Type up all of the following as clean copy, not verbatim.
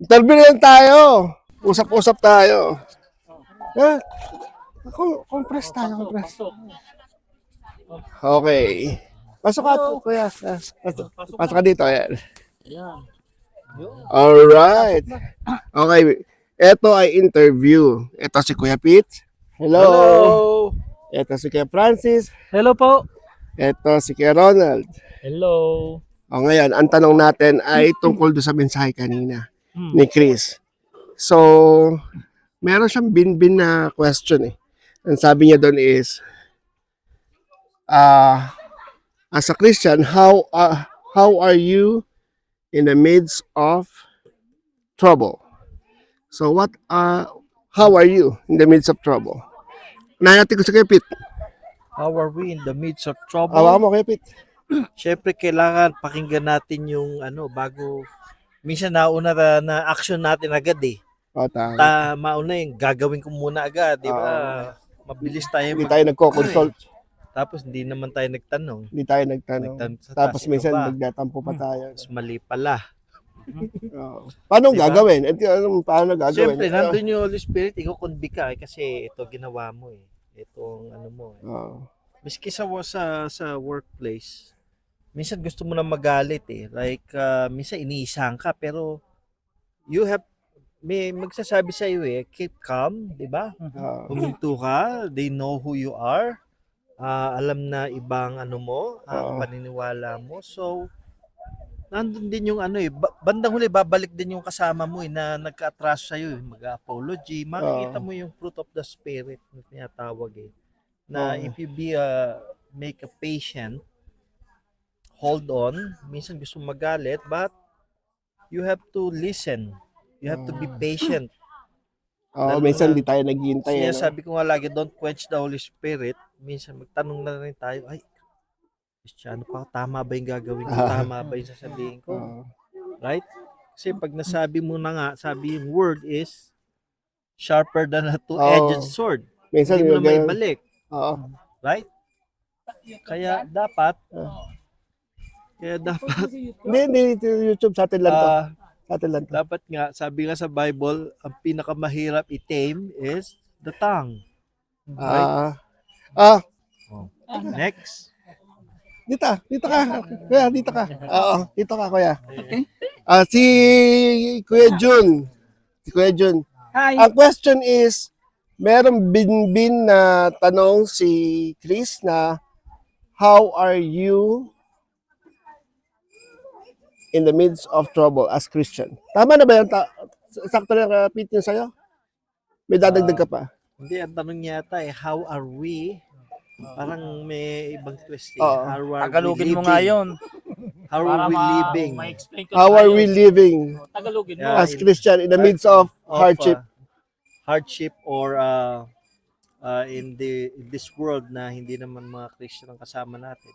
Interview lang tayo. Usap-usap tayo. Ha? Compress tayo, compress. Okay. Pasok ka, kuya. Pasok ka dito. Ayan. Alright. Okay. Ito ay interview. Ito si Kuya Pete. Hello. Hello! Ito si Kuya Francis. Hello po! Ito si Kuya Ronald. Hello! O ngayon, ang tanong natin ay tungkol doon sa mensahe kanina ni Chris. So, meron siyang bin-bin na question eh. Ang sabi niya doon is, as a Christian, how are you in the midst of trouble? So how are you in the midst of trouble? Natin ko sa kay Pete. How are we in the midst of trouble? Awa mo kay Pete. Siyempre, kailangan pakinggan natin yung bago. Minsan nauna na action natin agad eh. O, tama. Mauna yung gagawin ko muna agad, di ba? Mabilis tayo Hindi tayo nagko-consult. Tapos hindi naman tayo nagtanong. Hindi tayo nagtanong. Tapos minsan nagdatampo pa tayo. Tapos mali pala. Paano Diba? gagawin? Paano gagawin? Siyempre, nandun yung Holy Spirit, ikaw convict ka kasi ito ginawa mo eh. Itong mo eh. Miski sa workplace, minsan gusto mo na magalit eh. Like, minsan iniisang ka, pero may magsasabi sa iyo eh, keep calm, di ba? Huminto ka, they know who you are. Alam na ibang ang paniniwala mo. So, nandun din yung bandang huli, babalik din yung kasama mo eh, na nagka-atraso sa'yo eh, mag-apology. Makikita mo yung fruit of the Spirit na tinatawag eh. Na if you make a patient, hold on, minsan gusto magalit, but you have to listen. You have to be patient. Minsan di tayo naghihintay. Sabi ko nga lagi, don't quench the Holy Spirit. Minsan magtanong na rin tayo, ay, Kristiyano pa, tama ba yung gagawin ko? Tama ba yung sasabihin ko? Right? Kasi pag nasabi mo na nga, sabi yung word is sharper than a two-edged sword. Minsan hindi mo na may balik. Right? Kaya dapat hindi YouTube sa atin lang to. Sa atin lang to. Dapat nga, sabi nga sa Bible, ang pinakamahirap i-tame is the tongue. Right? Next. Dito ka. Kuya, dito ka. Oo, dito ka, kuya. Okay. Si Kuya Jun. Hi. Ang question is, merong bin na tanong si Chris na, how are you in the midst of trouble as Christian? Tama na ba yan? Sakto na repeat yun sa'yo? May dadagdag ka pa? Hindi, ang tanong niya yata how are we? Parang may ibang twist eh. Tagalogin mo nga yun. How are we living? How are we living Tagalogin mo. as Christian in the midst of hardship? Hardship or in this world na hindi naman mga Christian ang kasama natin.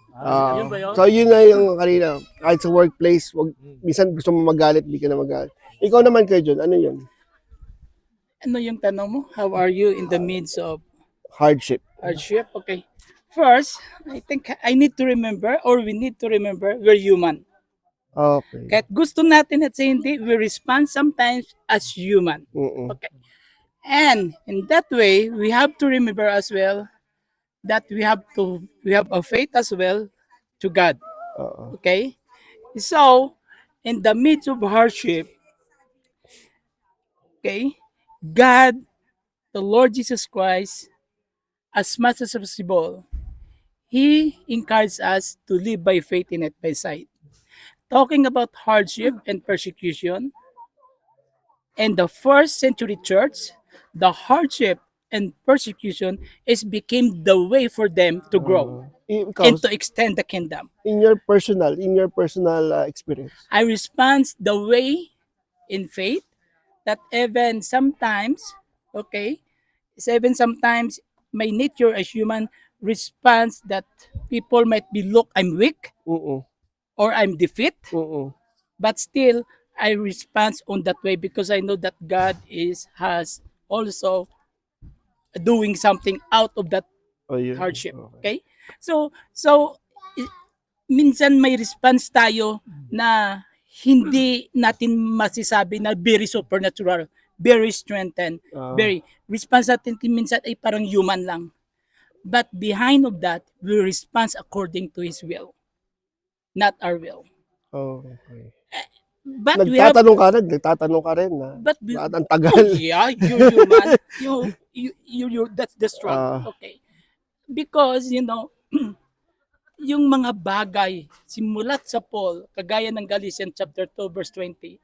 Yun ba yun? So yun na yung kanina. Kahit sa workplace, minsan gusto mo magalit, hindi ka na magalit. Ikaw naman kayo John, ano yun? Ano yung tanong mo? How are you in the midst of Hardship. hardship? Okay. First, I think I need to remember or we need to remember we're human. Okay. Kahit gusto natin at hindi, we respond sometimes as human. Okay. And in that way, we have to remember as well that we have a faith as well to God. Okay? So, in the midst of hardship, okay, God, the Lord Jesus Christ, as much as possible, He encourages us to live by faith and not by sight. Talking about hardship and persecution, in the first century church, the hardship and persecution became the way for them to grow and to extend the kingdom. In your personal experience, I respond the way in faith that even sometimes my nature as human response that people might be look I'm weak or I'm defeat, but still I respond on that way because I know that God has also doing something out of that hardship. Okay? So minsan may response tayo na hindi natin masasabi na very supernatural, very strengthened, very response natin minsan ay parang human lang. But behind of that, we respond according to His will, not our will. Okay. But we have, Nagtatanong ka rin na but we, bakit ang tagal? yeah, you're human. That's the struggle. Ah. Okay. Because, yung mga bagay, simulat sa Paul, kagaya ng Galatians chapter 2, verse 20,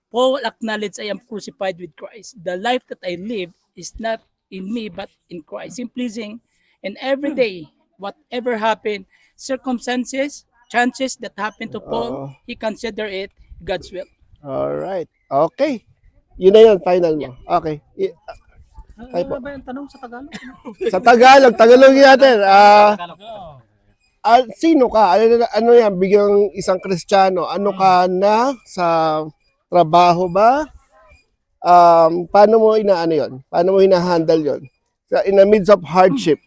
Paul acknowledged, I am crucified with Christ. The life that I live is not in me, but in Christ. In pleasing, and every day, whatever happened, circumstances, chances that happen to Paul, he consider it God's will. Alright. Okay. Yun na yun, final mo. Okay. Ay po. Ano ba yung tanong sa Tagalog? Sa Tagalogin natin. Sino ka? Ano yan? Bigyang isang Kristiyano. Ano ka na? Sa trabaho ba? Paano mo yun? Paano mo hinahandle yun? In the midst of hardship.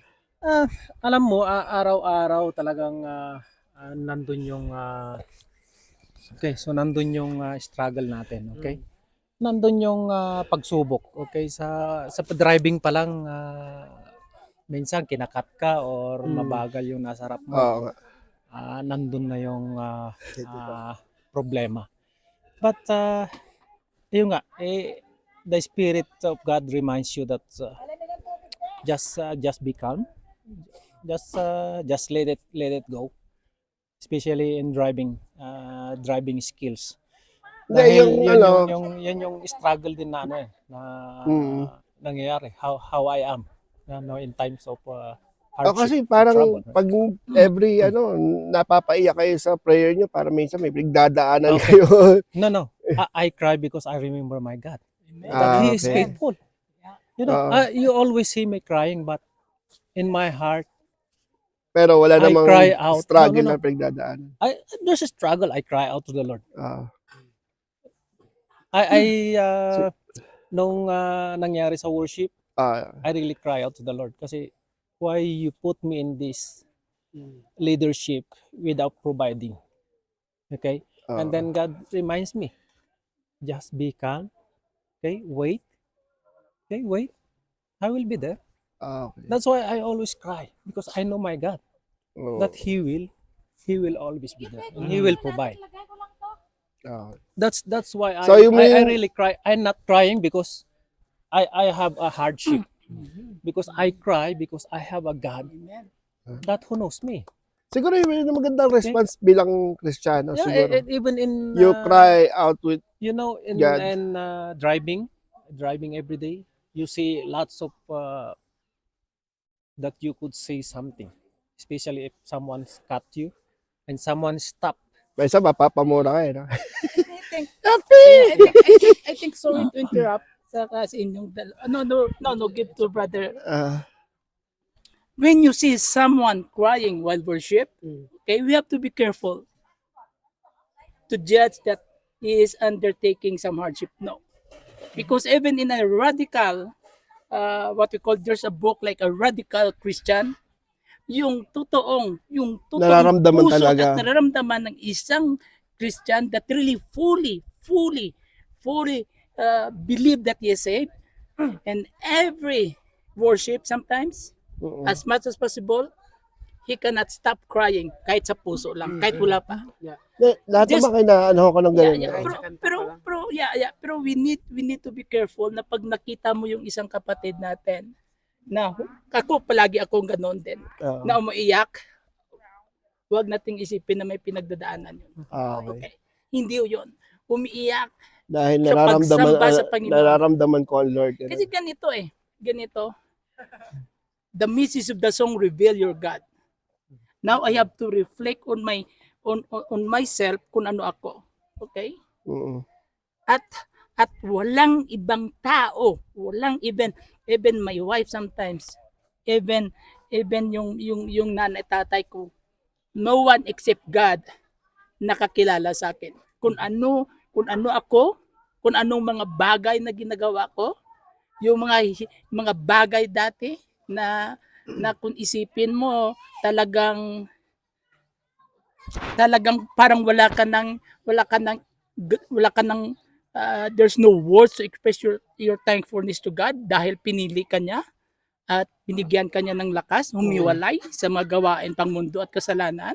Alam mo, araw-araw talagang nandun yung nandun yung struggle natin, okay? Nandun yung pagsubok, okay? Sa driving pa lang, minsan kinakat ka or mabagal yung nasa harap mo. Oo nga. Nandun na yung problema. But yun nga, the Spirit of God reminds you that just be calm. Just let it go. Especially in driving skills. Dahil yun yung struggle din na nangyayari, how I am in times of hardship. Kasi parang trouble, right? pag every napapaiyak kayo sa prayer nyo, para minsan may pinagdadaanan kayo. No. I cry because I remember my God. That He is Okay. faithful. You always see me crying, but in my heart, Pero wala I namang cry out. struggle No. na pinagdadaanan. there's a struggle. I cry out to the Lord. Nung nangyari sa worship, I really cry out to the Lord kasi why you put me in this leadership without providing. Okay? And then God reminds me, just be calm. Okay? Wait. Okay? Wait. I will be there. Okay. That's why I always cry because I know my God that He will always be there and He will provide. That's why So you I mean- really cry. I'm not crying because I have a hardship. Because I cry because I have a God that who knows me. Siguro yun yung magandang response bilang Kristiyano. Siguro. Even in You cry out with in God. driving every day, you see lots of that you could say something, especially if someone's cut you and someone stop. may isa mapapamura ka eh. No? I think sorry to interrupt sa inyong no, give to brother. When you see someone crying while worship, okay, we have to be careful to judge that he is undertaking some hardship. No. Because even in a radical, what we call, there's a book like a radical Christian, yung totoong Nararamdaman puso talaga. at nararamdaman ng isang Christian that really fully believe that he is saved, and every worship sometimes, as much as possible, he cannot stop crying kahit sa puso lang, kahit wala pa. Lahat Just- naman kayo na ano ko ng ganun. Pero we need to be careful na pag nakita mo yung isang kapatid natin na palagi akong ganoon din, na umiiyak, huwag nating isipin na may pinagdadaanan yun. Okay. Hindi yun. Umiiyak. Dahil Sa pagsamba sa Panginoon. nararamdaman ko ang Lord. Ganun. Kasi ganito. The message of the song, Reveal Your God. Now I have to reflect on myself kung ano ako. Okay? At walang ibang tao, walang even my wife sometimes, even yung nanay tatay ko, no one except God nakakilala sa akin. Kung ano ako, kung anong mga bagay na ginagawa ko, yung mga bagay dati na kung isipin mo talagang parang wala ka nang wala ka ng there's no words to express your thankfulness to God dahil pinili ka niya at binigyan ka niya ng lakas, humiwalay sa mga gawain pang mundo at kasalanan.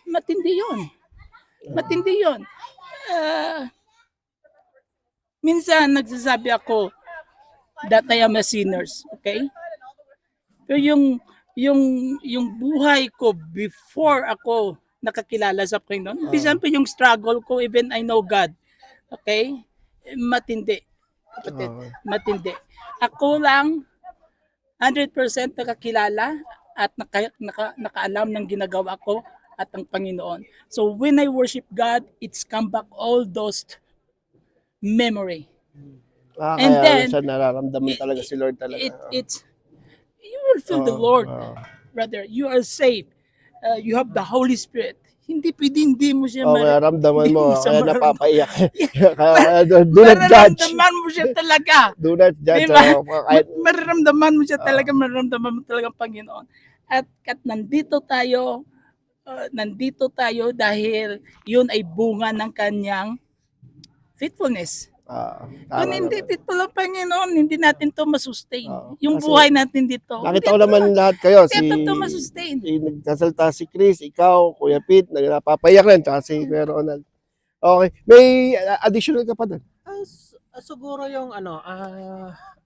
Matindi yun. Matindi yun. Minsan nagsasabi ako that I am a sinners, okay? Pero yung buhay ko before ako nakakilala sa Panginoon, bisan pa yung struggle ko, even I know God, okay? Matindi. Kapatid, matindi. Ako lang 100% nakakilala at nakaalam ng ginagawa ko at ang Panginoon. So when I worship God, it's come back all those memory. And Kaya then, siya nararamdaman talaga si Lord talaga. It's you will feel the Lord, brother. You are saved. You have the Holy Spirit. Hindi pwede hindi mo siya Ramdaman mo, hindi kaya siya napapaiyak. Kaya, do not judge. Mararamdaman mo siya talaga. Do not judge. Diba? Kahit, Mararamdaman mo siya talaga, mararamdaman mo talaga ang Panginoon. At nandito tayo dahil yun ay bunga ng kanyang faithfulness. Kung hindi faithful ang Panginoon, hindi natin to masustain. Yung buhay natin dito. Nakita ko naman lahat kayo. Hindi to masustain. Nagsasalta si Chris, ikaw, Kuya Pete, napapayak rin, tsaka si Kuya Ronald. Okay. May additional ka pa doon? Siguro yung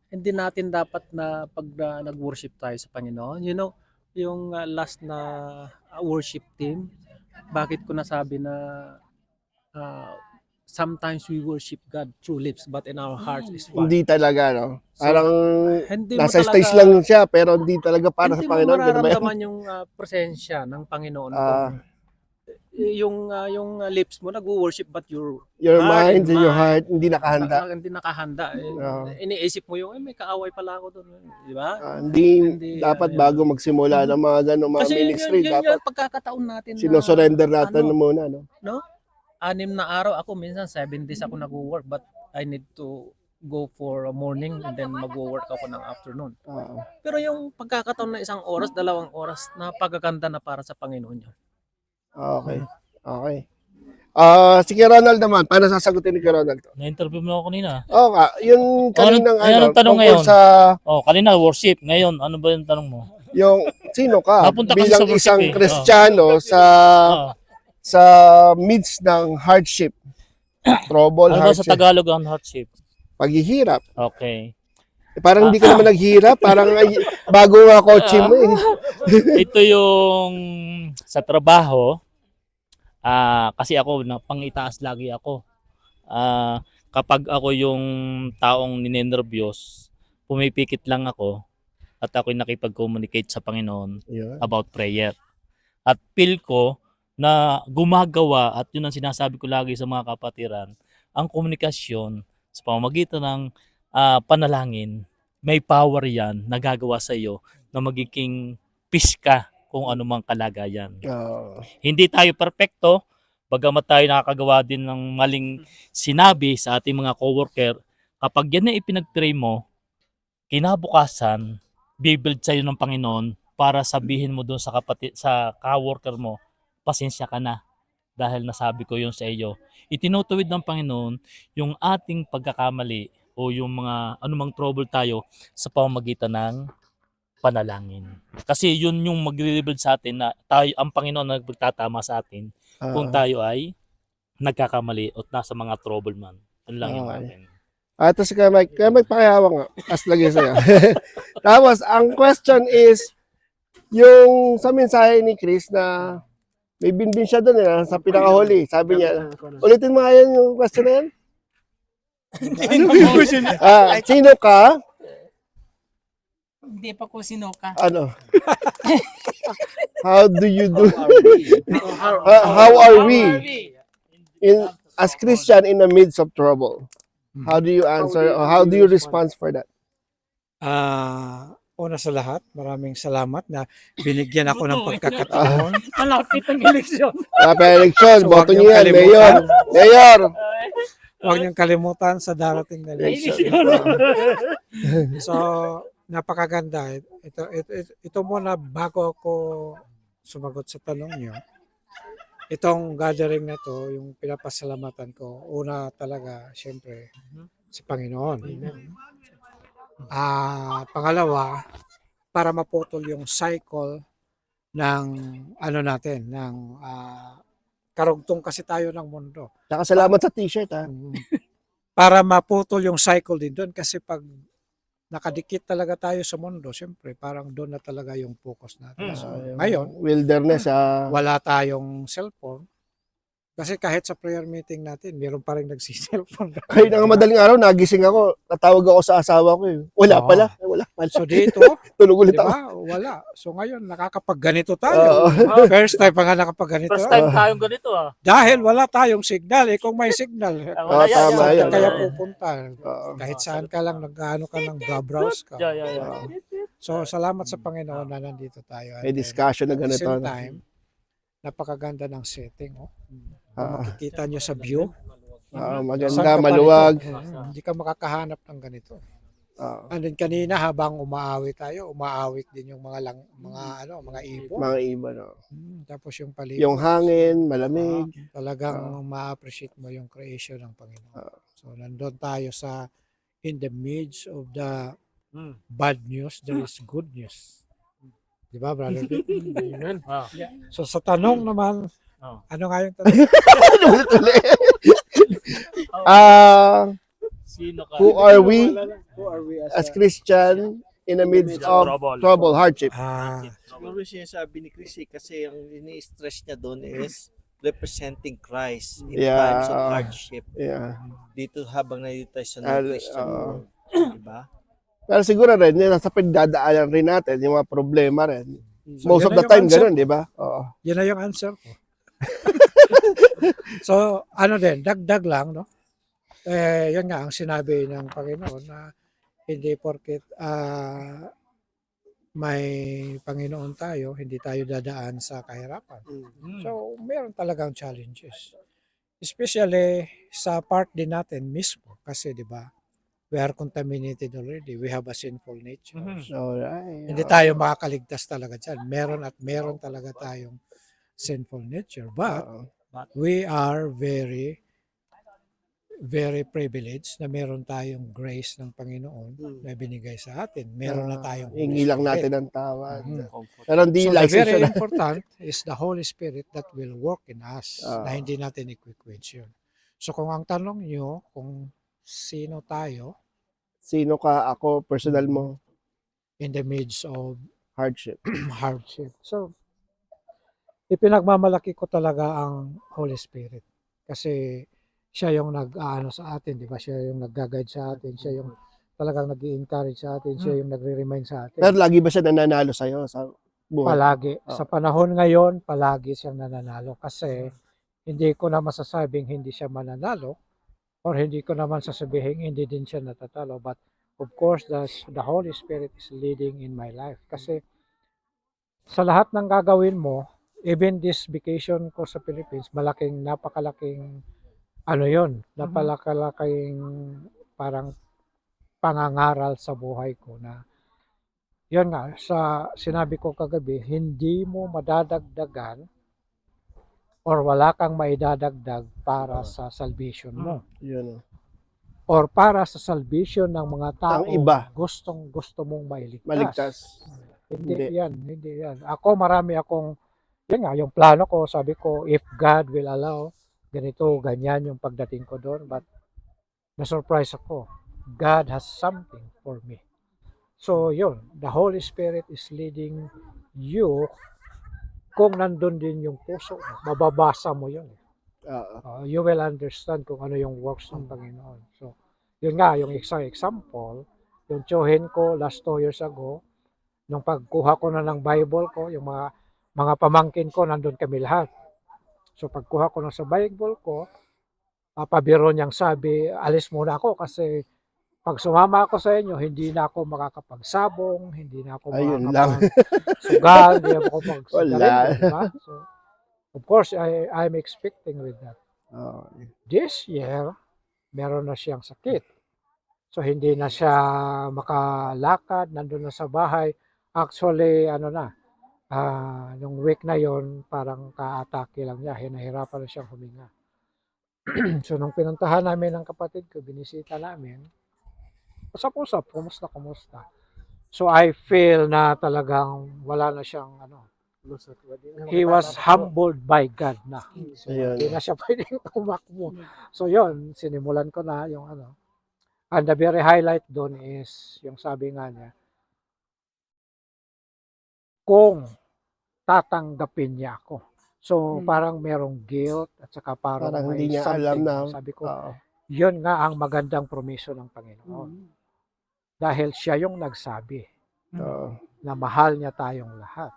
hindi natin dapat na pag nag-worship tayo sa Panginoon. You know, yung last na worship team, bakit ko nasabi na sometimes we worship God through lips but in our hearts is far. Hindi talaga, no? Parang Hindi nasa mo stage talaga- lang siya, pero hindi talaga para sa Hindi mo Panginoon. Ganun ba yan? mararamdaman yung presensya ng Panginoon. Yung lips mo nag-worship but Your heart mind and and your mind. heart, hindi nakahanda. Hindi nakahanda. Iniisip mo yung may kaaway pala ako doon, di ba? Hindi dapat bago magsimula ng mga ganong mga Kasi ministry, yun dapat yung pagkakataon natin sinusurrender natin muna, no? no? 6 na araw ako, minsan 7 days ako nag-work but I need to go for a morning and then mag-work ako ng afternoon. Pero yung pagkakataon na 1 oras, 2 oras, napakaganda na para sa Panginoon yun. Okay. Okay. Si Ronald naman, paano sasagutin ni Ronald to? Na-interview mo ako kanina. Oo nga, yung kaninang anong tanong tungkol ngayon? sa Kanina worship. Ngayon, ano ba yung tanong mo? yung sino ka Napunta kasi bilang sa worship isang eh. Kristiyano Ah, sa midst ng hardship, trouble, ano ba sa hardship, Tagalog ang hardship? paghihirap. Okay. Parang hindi ka naman naghihirap, parang bago nga kotse mo eh. Ito yung sa trabaho. Kasi ako pangitaas lagi ako. Kapag ako yung taong ninenervyos, pumipikit lang ako at ako'y nakipag-communicate sa Panginoon about prayer. At feel ko na gumagawa, at yun ang sinasabi ko lagi sa mga kapatiran, ang komunikasyon sa pamamagitan ng panalangin, may power yan na gagawa sa iyo na magiging peace ka kung anumang kalagayan. Hindi tayo perfecto, bagamat tayo nakakagawa din ng maling sinabi sa ating mga coworker. Kapag yan na ipinag-pray mo, kinabukasan, bibuild sa'yo ng Panginoon para sabihin mo doon sa ka-worker mo, pasensya ka na dahil nasabi ko yun sa iyo. Itinutuwid ng Panginoon yung ating pagkakamali o yung mga anumang trouble tayo sa pamamagitan ng panalangin. Kasi yun yung magre-reveal sa atin na tayo, ang Panginoon na nagpagtatama sa atin kung tayo ay nagkakamali o nasa mga trouble man. Yun lang yung atin. Tapos kaya Mike pakihawa nga. As lagi sa'yo. Tapos, ang question is, yung sa mensahe ni Chris na may binbin siya doon sa pinakahuli. Sabi niya, ulitin mo nga yan yung question na yan. Sino ka? Hindi pa ko sino ka. Ano? How do you do? How How are we as Christian in the midst of trouble? How do you answer or how do you respond for that? Una sa lahat, maraming salamat na binigyan ako ng pagkakataon. Malapit ang eleksyon. Election, So, boto huwag niyo niyong yan, Mayor. kalimutan. Mayor! Huwag niyong kalimutan sa darating na election. So, napakaganda. Ito muna bago ako sumagot sa tanong niyo. itong gathering na to, yung pinapasalamatan ko, una talaga, syempre, si Panginoon. Pangalawa, para maputol yung cycle ng ano natin, ng karugtong kasi tayo ng mundo. Saka salamat sa t-shirt, ha? Para maputol yung cycle din doon kasi pag nakadikit talaga tayo sa mundo, syempre parang doon na talaga yung focus natin. So, ngayon, Wilderness, wala tayong cellphone. Kasi kahit sa prayer meeting natin, meron pa rin nagsi-cellphone. Kahit nga madaling araw, nagising ako, natawag ako sa asawa ko. Wala Oo. pala. Wala pala. So dito, Tulog ulit di ako. ba? Wala. So ngayon, nakakapagganito tayo. Oo. First time pa nga nakapagganito. First time tayong ganito Dahil wala tayong signal. Kung may signal, Wala yan, tama saan yan. ka kaya yan. pupunta? Oo. Kahit saan ka lang, nag-ano ka ng browse ka. Yeah. So salamat sa Panginoon na nandito tayo. May discussion na At the ganito. same time, napakaganda ng setting. Kung makikita nyo sa view, saan Maganda, ka pa maluwag. nito? Hindi ka makakahanap ng ganito. Oo. And then kanina habang umaawit tayo, umaawit din yung mga ibon. Mga ibon. Tapos yung palibot. Yung hangin, malamig. Talagang ma-appreciate mo yung creation ng Panginoon. So nandun tayo sa in the midst of the bad news, there is good news. Di ba, brother? Amen. So sa tanong naman, ano nga yung tanong? Ulit-ulit. Sino ka? Who are we as Christian in the midst of trouble, hardship? Siguro sinasabi ni Chris kasi ang ini-stress niya doon is representing Christ in times of hardship. Yeah. Dito habang nandito tayo sa non-Christian world. Diba? Pero siguro rin, sa pagdadaanan rin natin, yung mga problema rin. So, Most of yun na the yung time, answer ganun, ko. di ba? Oo. Yun na yung answer ko. So, dagdag lang, no? Yun nga ang sinabi ng Panginoon na hindi porket may Panginoon tayo, hindi tayo dadaan sa kahirapan. So, meron talagang challenges. Especially sa part din natin mismo kasi 'di ba? We are contaminated already. We have a sinful nature. So, Alright. hindi tayo makakaligtas talaga diyan. Meron talaga tayong sinful nature. But we are very very privileged na meron tayong grace ng Panginoon na binigay sa atin. Meron na tayong Holy Hingi lang Spirit. natin ang tawad. Mhm. Pero hindi So the license very yun. important is the Holy Spirit that will work in us na hindi natin i-quench yun. So kung ang tanong nyo kung sino tayo Sino ka, ako, personal mo, in the midst of hardship. hardship. So ipinagmamalaki ko talaga ang Holy Spirit kasi siya yung nag-aano sa atin, di ba? Siya yung nag-guide sa atin, siya yung talagang nag-i-encourage sa atin, siya yung nagre-remind sa atin. Pero lagi ba siya nananalo sa'yo sa buhay? Palagi. Sa panahon ngayon, palagi siyang nananalo kasi hindi ko na masasabing hindi siya mananalo or hindi ko naman sasabihin hindi din siya natatalo. But of course, the Holy Spirit is leading in my life kasi sa lahat ng gagawin mo, even this vacation ko sa Philippines, napakalaking napakalaking parang pangangaral sa buhay ko na yun nga, sa sinabi ko kagabi, hindi mo madadagdagan or wala kang maidadagdag para sa salvation mo. Yun. Or para sa salvation ng mga tao iba. gusto mong mailigtas. Maligtas. Hindi yan. Ako, marami akong, yun nga, yung plano ko, sabi ko, if God will allow, ganito, ganyan yung pagdating ko doon. But, na-surprise ako. God has something for me. So, yun. The Holy Spirit is leading you kung nandun din yung puso mo. Mababasa mo yun. You will understand kung ano yung works ng Panginoon. So, yun nga, yung isang example, yung tsuhin ko last 2 years ago, nung pagkuha ko na ng Bible ko, yung mga pamangkin ko, nandun kami lahat. So pagkuha ko na sa Bible ko, pabiro niyang sabi, alis muna ako kasi pag sumama ako sa inyo, hindi na ako makakapagsabong, hindi na ako makakapagsugal, hindi ako makapagsugalin, diba? So, of course, I'm expecting with that. This year, meron na siyang sakit. So hindi na siya makalakad, nandun na sa bahay. Actually, Nung week na yon parang ka-atake lang niya, hinahirapan na siyang huminga. So nung pinuntahan namin ng kapatid ko, binisita namin, usap-usap, kumusta. So I feel na talagang wala na siyang he was humbled by God na. So Ayun. hindi na siya pwedeng tumakbo. So yon sinimulan ko na yung and the very highlight doon is yung sabi nga niya, kung tatanggapin niya ako. So parang merong guilt at saka parang Parang may hindi niya alam something. na, Sabi ko, oo. yun nga ang magandang promiso ng Panginoon. Dahil siya yung nagsabi Oo. na mahal niya tayong lahat.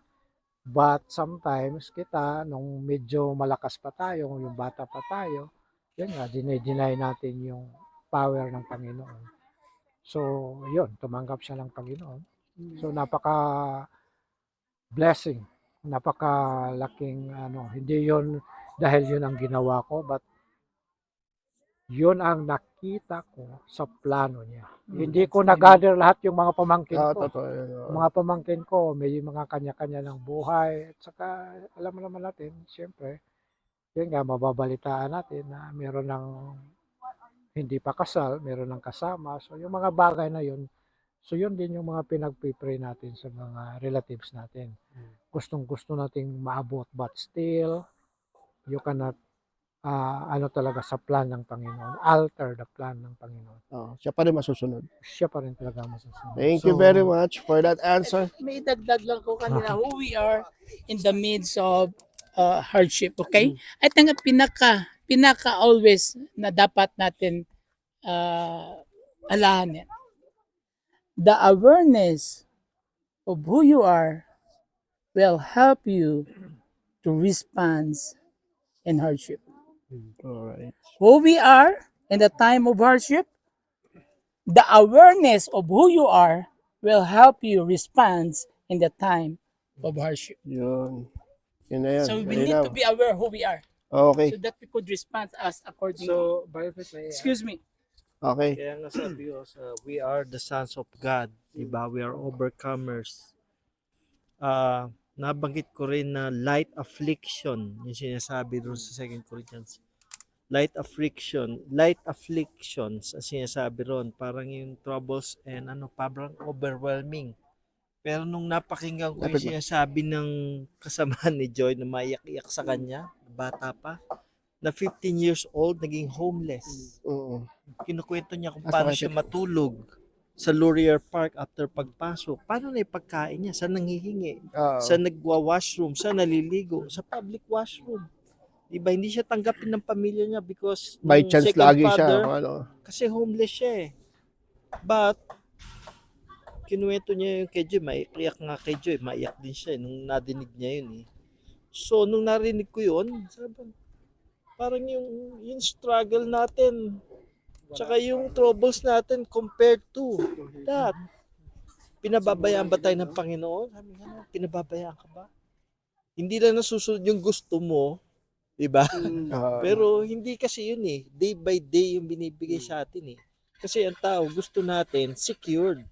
But sometimes kita, nung medyo malakas pa tayo, yung bata pa tayo, yun nga, dinay natin yung power ng Panginoon. So, yun, tumanggap siya ng Panginoon. So, napaka-blessing, napaka-laking, hindi yun dahil yun ang ginawa ko, but yun ang nakita ko sa plano niya. Hindi ko na-gather lahat yung mga pamangkin Oo, ko. totoo yun, oo. Mga pamangkin ko, may mga kanya-kanya ng buhay. At saka, alam mo naman natin, siyempre, yun nga, mababalitaan natin na meron ng hindi pa kasal, meron ng kasama. So, yung mga bagay na yun, so yun din yung mga pinagpipray natin sa mga relatives natin. Gustong-gusto nating maabot, but still, you cannot talaga sa plan ng Panginoon, alter the plan ng Panginoon. Oo, siya pa rin masusunod. Siya pa rin talaga masusunod. Thank you very much for that answer. May dagdag lang ko kanina who we are in the midst of hardship, okay? I think ang pinaka always na dapat natin alahanin. The awareness of who you are will help you to respond in hardship. All right. Who we are in the time of hardship, the awareness of who you are will help you respond in the time of hardship. Yun. Yun na yan. So we need to be aware who we are Okay. so that we could respond as according. So, Excuse me. Okay. kaya nga sabi ko, we are the sons of God. Diba? We are overcomers. Nabanggit ko rin na light affliction, yung sinasabi doon sa 2 Corinthians. Light afflictions, ang sinasabi ron, parang yung troubles and parang overwhelming. Pero nung napakinggan ko yung sinasabi ng kasamahan ni Joy na maiyak-iyak sa kanya, bata pa, na 15 years old, naging homeless. Oo. Kinukwento niya kung paano siya matulog sa Laurier Park after pagpasok. Paano na ipagkain niya? Saan nanghihingi? Sa nagwa-washroom? Sa naliligo? Sa public washroom? Diba? Hindi siya tanggapin ng pamilya niya because By nung chance second lagi father, siya. kasi homeless siya eh. But, kinuwento niya yung kay Joy, maiyak nga kay Joy, maiyak din siya nung nadinig niya yun eh. So, nung narinig ko yun, sabi, parang yung struggle natin, tsaka yung troubles natin compared to that. Pinababayaan ba tayo ng Panginoon? Sabi nga, pinababayaan ka ba? Hindi lang nasusunod yung gusto mo, diba? Pero hindi kasi yun eh. Day by day yung binibigay sa atin eh. Kasi ang tao, gusto natin secured.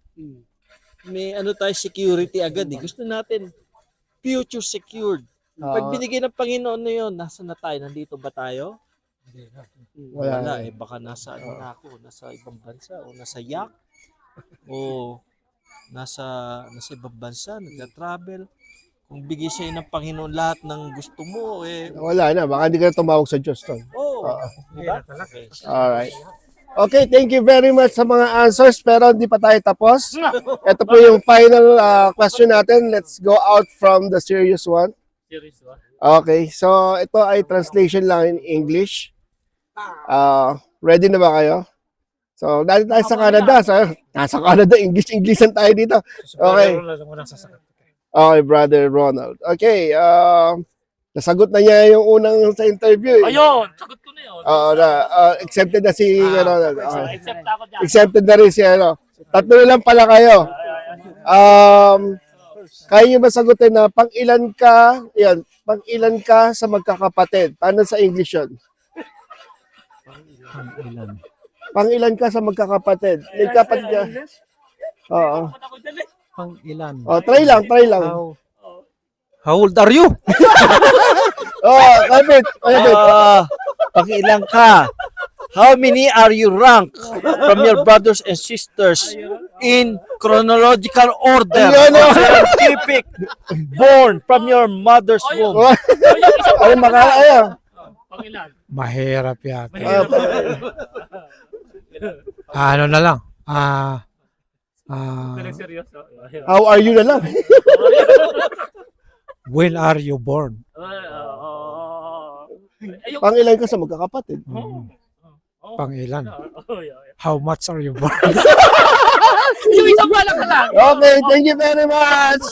May tayo security agad eh. Gusto natin future secured. Pag binigay ng Panginoon na yun, nasa na tayo? Nandito ba tayo? Wala eh. Baka nasa na ako, nasa ibang bansa o nasa yak o nasa ibang bansa, nagka-travel. Kung bigay sa'yo ng Panginoon lahat ng gusto mo, Wala na. Baka hindi ka na tumawag sa Diyos to. Diba? Okay. Alright. Okay, thank you very much sa mga answers. Pero hindi pa tayo tapos. Ito po yung final question natin. Let's go out from the serious one. Okay, so ito ay translation lang in English. Ready na ba kayo? So, dahil tayo sa Canada. So, nasa Canada, English-Englishan tayo dito. Okay. Okay, Brother Ronald. Okay, nasagot na niya yung unang sa interview. Ayun, sagot ko na yun. Accepted na si Ronald. Okay. Accept ako dyan. Accepted na rin si Tatlo na lang pala kayo. Kaya niyo ba sagutin na pang-ilan ka sa magkakapatid? Paano sa English yun? Pang-ilan ka sa magkakapatid? May kapatid ka? Oo. Pang ilan? Oh, try lang. How old are you? Oh, kapit. Pakiilang ka. How many are you ranked from your brothers and sisters in chronological order? Ayun, oh. Scientific. Born from your mother's womb. Ay, ayan. Pangilan. Mahirap yan. Ah, Ano na lang. Seryoso. how are you na lang? When are you born? Pangilan ka sa magkakapatid. Pangilan. How much are you born? Yung isang wala ka lang. Okay, thank you very much.